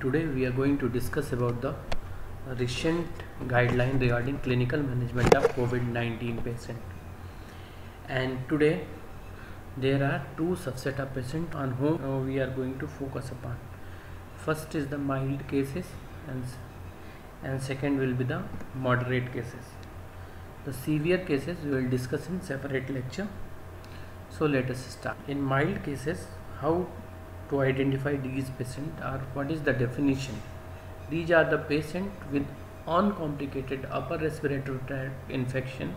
today we are going to discuss about the recent guideline regarding clinical management of COVID-19 patient. And today there are two subset of patients on whom we are going to focus upon. First is the mild cases and second will be the moderate cases. The severe cases we will discuss in separate lecture. So let us start. In mild cases, how to identify these patients, or what is the definition? These are the patients with uncomplicated upper respiratory tract infection,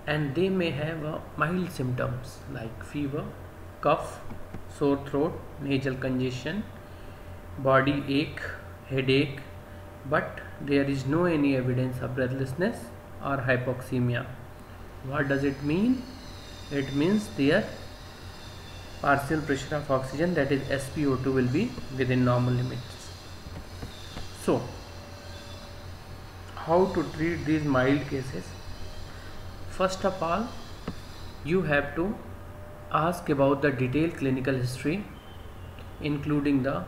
and they may have mild symptoms like fever, cough, sore throat, nasal congestion, body ache, headache, but there is no any evidence of breathlessness or hypoxemia. What does it mean? It means their partial pressure of oxygen, that is SpO2, will be within normal limits. So, how to treat these mild cases? First of all, you have to ask about the detailed clinical history, including the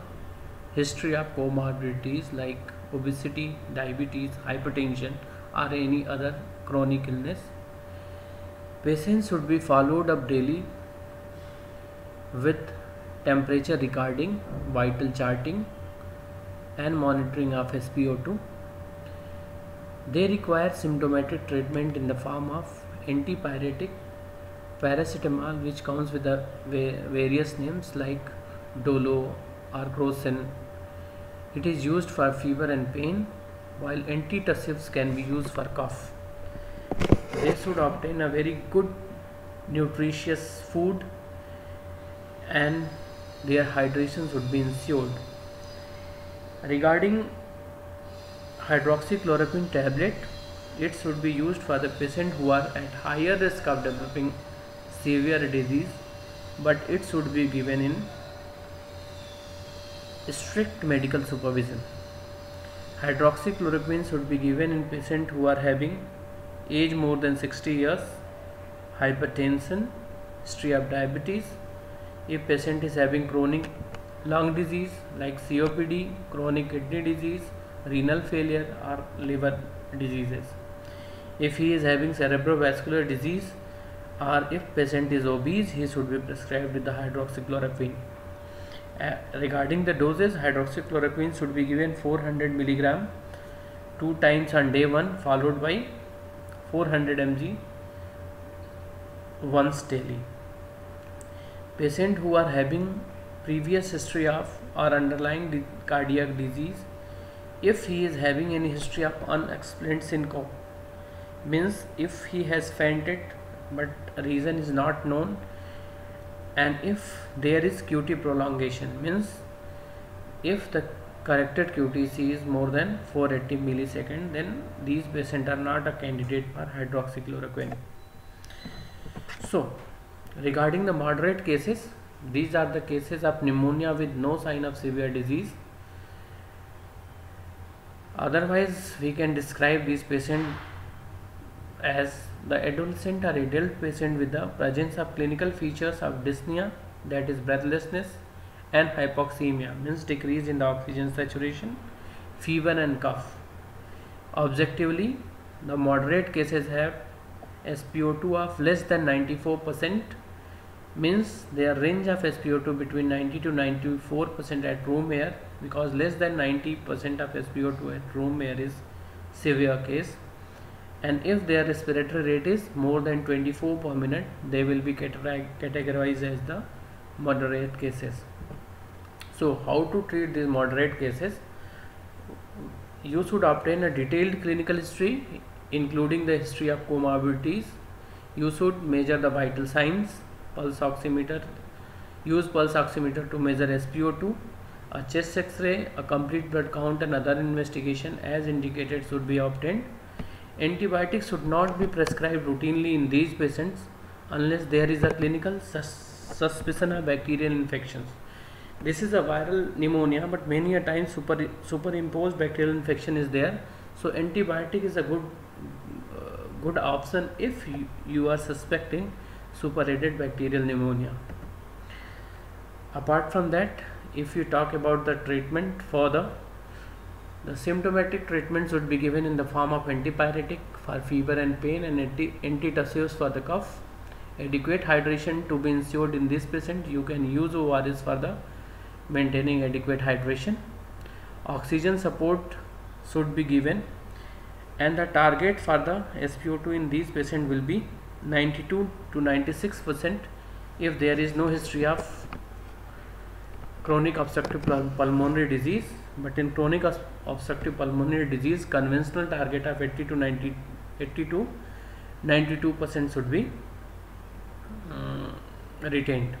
history of comorbidities like obesity, diabetes, hypertension, or any other chronic illness. Patients should be followed up daily with temperature recording, vital charting, and monitoring of SpO2. They require symptomatic treatment in the form of antipyretic, paracetamol, which comes with the various names like Dolo or Crocin. It is used for fever and pain, while antitussives can be used for cough. They should obtain a very good nutritious food, and their hydration should be ensured. Regarding hydroxychloroquine tablet, it should be used for the patient who are at higher risk of developing severe disease, but it should be given in strict medical supervision. Hydroxychloroquine should be given in patients who are having age more than 60 years, hypertension, history of diabetes, if patient is having chronic lung disease like COPD, chronic kidney disease, renal failure, or liver diseases. If he is having cerebrovascular disease, or if patient is obese, he should be prescribed with the hydroxychloroquine. Regarding the doses, hydroxychloroquine should be given 400 mg 2 times on day 1, followed by 400 mg once daily. Patients who are having previous history of or underlying cardiac disease, if he is having any history of unexplained syncope, means if he has fainted but reason is not known, and if there is QT prolongation, means if the corrected QTc is more than 480 millisecond, then these patients are not a candidate for hydroxychloroquine. So, regarding the moderate cases, these are the cases of pneumonia with no sign of severe disease. Otherwise, we can describe these patients as the adolescent or adult patient with the presence of clinical features of dyspnea, that is breathlessness, and hypoxemia, means decrease in the oxygen saturation, fever and cough. Objectively, the moderate cases have SpO2 of less than 94%, means their range of SpO2 between 90 to 94% at room air, because less than 90% of SpO2 at room air is severe case, and if their respiratory rate is more than 24 per minute, they will be categorized as the moderate cases. So how to treat these moderate cases? You should obtain a detailed clinical history, including the history of comorbidities. You should measure the vital signs, pulse oximeter, use pulse oximeter to measure SpO2, a chest x-ray, a complete blood count, and other investigation as indicated should be obtained. Antibiotics should not be prescribed routinely in these patients unless there is a clinical suspicion of bacterial infections. This is a viral pneumonia, but many a times superimposed bacterial infection is there. So antibiotic is a good option if you are suspecting superadded bacterial pneumonia. Apart from that, if you talk about the treatment for the symptomatic treatment should be given in the form of antipyretic for fever and pain and antitussives for the cough. Adequate hydration to be ensured in this patient. You can use ORS for the maintaining adequate hydration. Oxygen support should be given, and the target for the SpO2 in these patients will be 92 to 96% if there is no history of chronic obstructive pulmonary disease. But in chronic obstructive pulmonary disease, conventional target of 80 to 92% should be retained.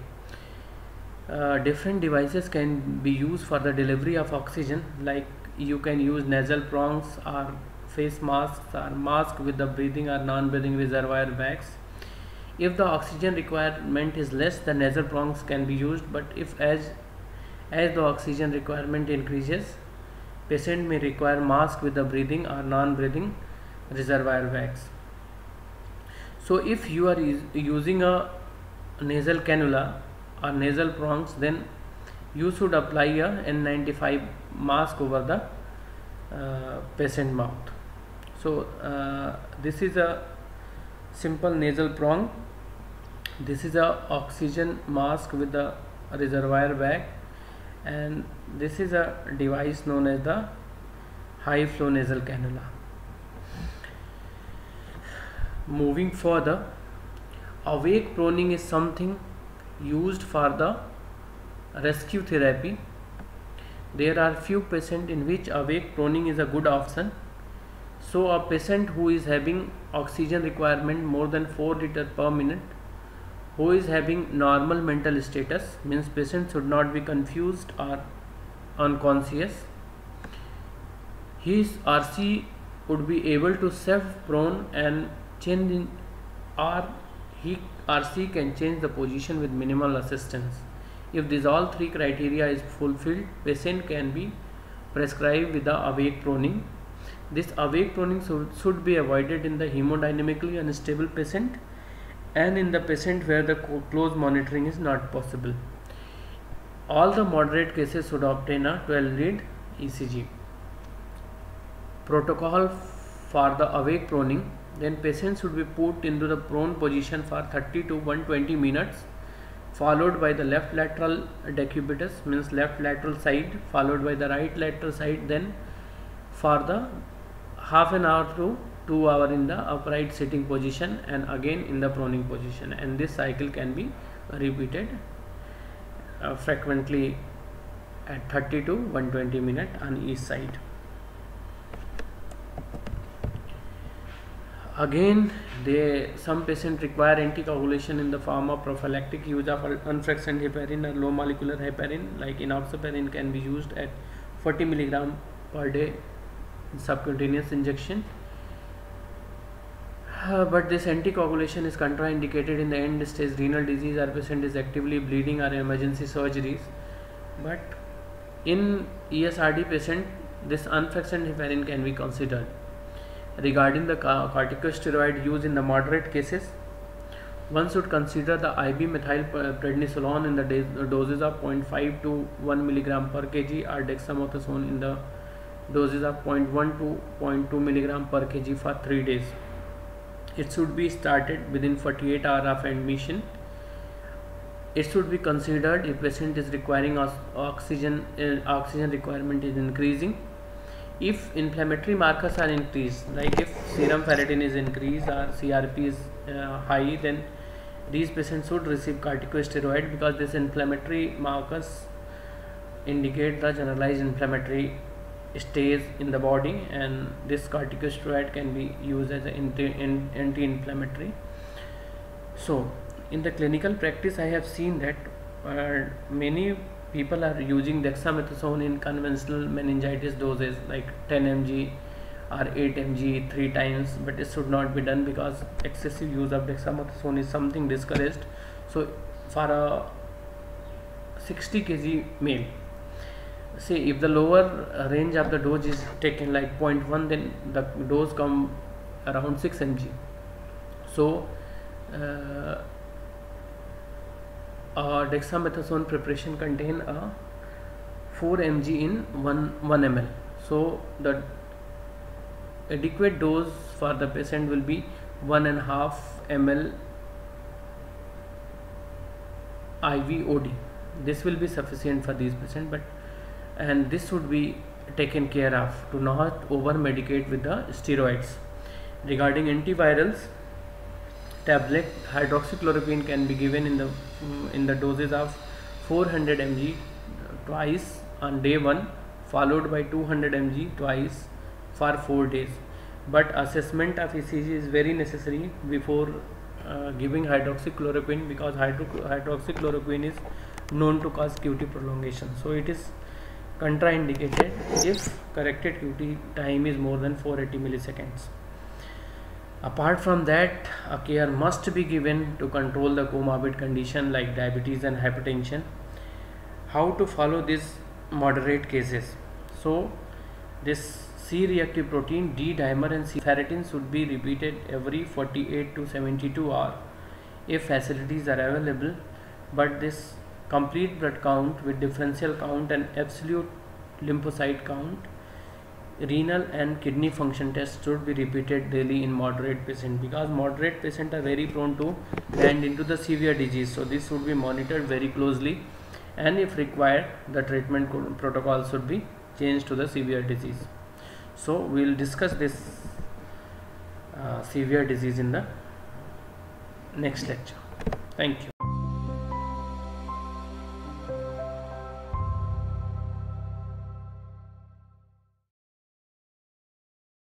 Different devices can be used for the delivery of oxygen, like you can use nasal prongs or face masks or mask with the breathing or non-breathing reservoir bags. If the oxygen requirement is less, the nasal prongs can be used, but if as the oxygen requirement increases, patient may require mask with the breathing or non-breathing reservoir bags. So if you are using a nasal cannula or nasal prongs, then you should apply a N95 mask over the patient mouth. So this is a simple nasal prong. This is a oxygen mask with the reservoir bag, and this is a device known as the high flow nasal cannula. Moving further, awake proning is something used for the rescue therapy. There are few patients in which awake proning is a good option. So a patient who is having oxygen requirement more than 4 liters per minute, who is having normal mental status, means patient should not be confused or unconscious. His or she would be able to self-prone and change in, or he or she can change the position with minimal assistance. If these all three criteria is fulfilled, patient can be prescribed with the awake proning. This awake proning should be avoided in the hemodynamically unstable patient and in the patient where the close monitoring is not possible. All the moderate cases should obtain a 12-lead ECG. Protocol for the awake proning: then patient should be put into the prone position for 30 to 120 minutes, followed by the left lateral decubitus, means left lateral side, followed by the right lateral side, then for the half an hour to 2 hours in the upright sitting position and again in the proning position, and this cycle can be repeated frequently at 30 to 120 minutes on each side. Again, some patients require anticoagulation in the form of prophylactic use of unfractioned heparin or low molecular heparin, like enoxaparin can be used at 40 mg per day in subcutaneous injection. But this anticoagulation is contraindicated in the end stage renal disease or patient is actively bleeding or emergency surgeries. But in ESRD patient, this unfractioned heparin can be considered. Regarding the corticosteroid use in the moderate cases, one should consider the IV methylprednisolone in the doses of 0.5 to 1 mg per kg or dexamethasone in the doses of 0.1 to 0.2 mg per kg for 3 days. It should be started within 48 hours of admission. It should be considered if patient is requiring oxygen requirement is increasing. If inflammatory markers are increased, like if serum ferritin is increased or CRP is high, then these patients should receive corticosteroid, because these inflammatory markers indicate the generalized inflammatory stage in the body, and this corticosteroid can be used as an anti-inflammatory. So in the clinical practice, I have seen that many people are using dexamethasone in conventional meningitis doses like 10 mg or 8 mg 3 times, but it should not be done because excessive use of dexamethasone is something discouraged. So for a 60 kg male, say if the lower range of the dose is taken like 0.1, then the dose come around 6 mg. So dexamethasone preparation contain a 4 mg in 1 ml. So the adequate dose for the patient will be 1.5 ml IV OD. This will be sufficient for these patients, and this should be taken care of to not over medicate with the steroids. Regarding antivirals, tablet hydroxychloroquine can be given in the doses of 400 mg twice on day 1, followed by 200 mg twice for 4 days. But assessment of ECG is very necessary before giving hydroxychloroquine, because hydroxychloroquine is known to cause QT prolongation. So it is contraindicated if corrected QT time is more than 480 milliseconds. Apart from that, a care must be given to control the comorbid condition like diabetes and hypertension. How to follow these moderate cases? So this C-reactive protein, D-dimer and C-ferritin should be repeated every 48 to 72 hours if facilities are available, but this complete blood count with differential count and absolute lymphocyte count, renal and kidney function tests should be repeated daily in moderate patients, because moderate patients are very prone to land into the severe disease. So this should be monitored very closely, and if required the treatment protocol should be changed to the severe disease. So we will discuss this severe disease in the next lecture. Thank you.